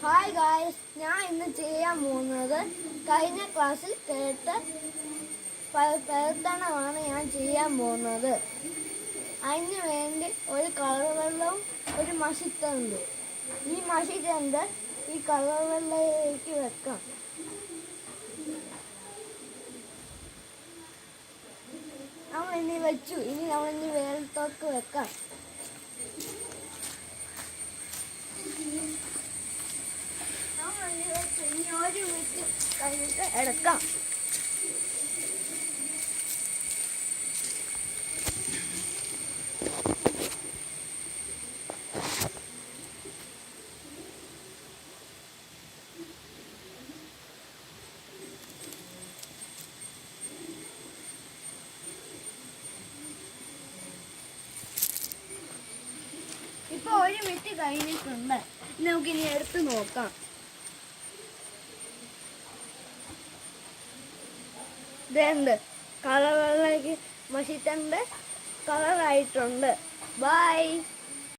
Hi guys, ഞാൻ ഇന്ന് ചെയ്യാൻ പോകുന്നത് കഴിഞ്ഞ ക്ലാസ്സിൽ കേട്ട പ്രവർത്തനമാണ് ഞാൻ ചെയ്യാൻ പോകുന്നത്. അതിന് വേണ്ടി ഒരു കളർ വെള്ളവും ഒരു മഷിത്തണ്ട്. ഈ മഷിത്തണ്ട് ഈ കളർ വെള്ളയിലേക്ക് വെക്കാം. നമ്മളിനി വെച്ചു. ഇനി നമ്മളിനി വേലത്തോക്ക് വെക്കാം. ഇനി ഒരു മിനിറ്റ് കഴിഞ്ഞിട്ട് എടുക്കാം. ഇപ്പൊ ഒരു മിനിറ്റ് കഴിഞ്ഞിട്ടുണ്ട്. നമുക്കിനി എടുത്ത് നോക്കാം. ഇതുണ്ട്, കളർ വെള്ളയ്ക്ക് മഷിത്തണ്ട് കളറായിട്ടുണ്ട്. ബൈ.